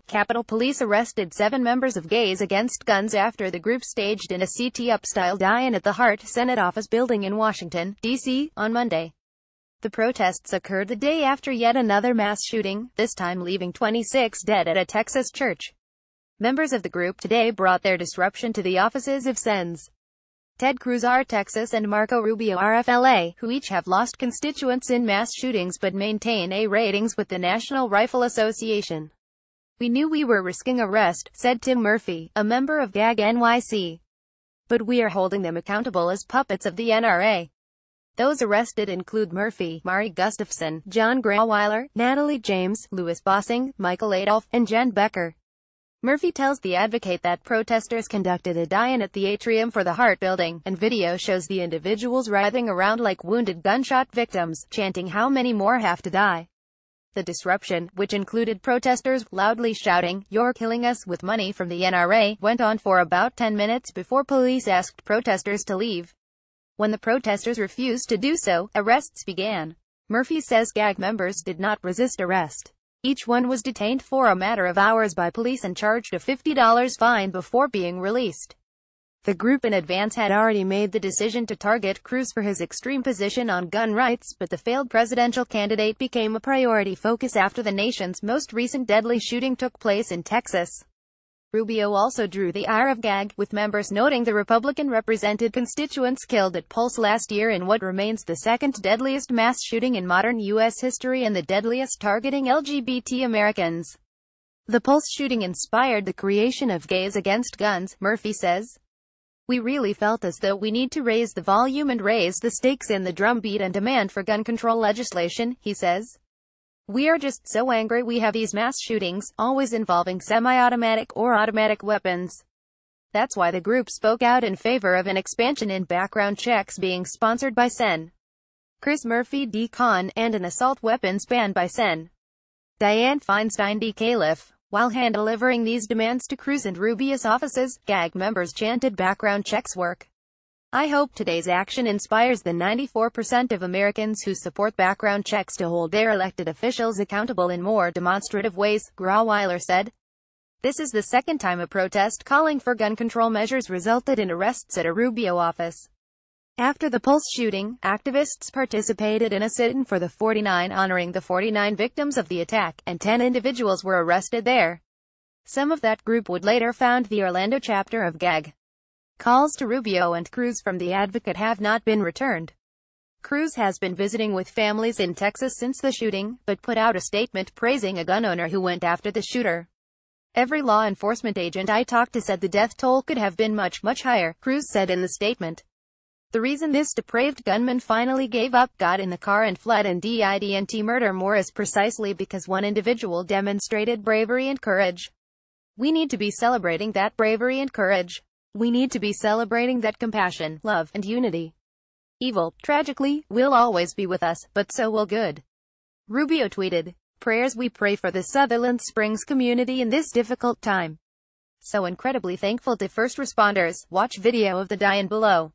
Capitol Police arrested 7 members of Gays Against Guns after the group staged an ACT UPstyle die-in at the Hart Senate Office Building in Washington, D.C., on Monday. The protests occurred the day after yet another mass shooting, this time leaving 26 dead at a Texas church. Members of the group today brought their disruption to the offices of Sens. Ted Cruz R. Texas and Marco Rubio RFLA, who each have lost constituents in mass shootings but maintain A ratings with the National Rifle Association. "We knew we were risking arrest," said Tim Murphy, a member of GAG NYC. "But we are holding them accountable as puppets of the NRA." Those arrested include Murphy, Mari Gustafson, John Grauweiler, Natalie James, Louis Bossing, Michael Adolf, and Jen Becker. Murphy tells The Advocate that protesters conducted a die-in at the atrium for the Hart Building, and video shows the individuals writhing around like wounded gunshot victims, chanting "How many more have to die?" The disruption, which included protesters loudly shouting, "You're killing us," with money from the NRA, went on for about 10 minutes before police asked protesters to leave. When the protesters refused to do so, arrests began. Murphy says GAG members did not resist arrest. Each one was detained for a matter of hours by police and charged a $50 fine before being released. The group in advance had already made the decision to target Cruz for his extreme position on gun rights, but the failed presidential candidate became a priority focus after the nation's most recent deadly shooting took place in Texas. Rubio also drew the ire of GAG, with members noting the Republican-represented constituents killed at polls last year in what remains the second deadliest mass shooting in modern U.S. history and the deadliest targeting LGBT Americans. The Pulse shooting inspired the creation of Gays Against Guns, Murphy says. "We really felt as though we need to raise the volume and raise the stakes in the drumbeat and demand for gun control legislation," he says. "We are just so angry we have these mass shootings, always involving semi-automatic or automatic weapons. That's why the group spoke out in favor of an expansion in background checks being sponsored by Sen. Chris Murphy D. Con, and an assault weapons ban by Sen. Dianne Feinstein D. Califf. While hand-delivering these demands to Cruz and Rubio's offices, GAG members chanted background checks work. "I hope today's action inspires the 94% of Americans who support background checks to hold their elected officials accountable in more demonstrative ways," Grauweiler said. This is the second time a protest calling for gun control measures resulted in arrests at a Rubio office. After the Pulse shooting, activists participated in a sit-in for the 49 honoring the 49 victims of the attack, and 10 individuals were arrested there. Some of that group would later found the Orlando chapter of GAG. Calls to Rubio and Cruz from The Advocate have not been returned. Cruz has been visiting with families in Texas since the shooting, but put out a statement praising a gun owner who went after the shooter. "Every law enforcement agent I talked to said the death toll could have been much higher," Cruz said in the statement. "The reason this depraved gunman finally gave up, got in the car and fled and didn't murder more is precisely because one individual demonstrated bravery and courage. We need to be celebrating that bravery and courage. We need to be celebrating that compassion, love, and unity. Evil, tragically, will always be with us, but so will good." Rubio tweeted, "Prayers we pray for the Sutherland Springs community in this difficult time. So incredibly thankful to first responders." Watch video of the die-in below.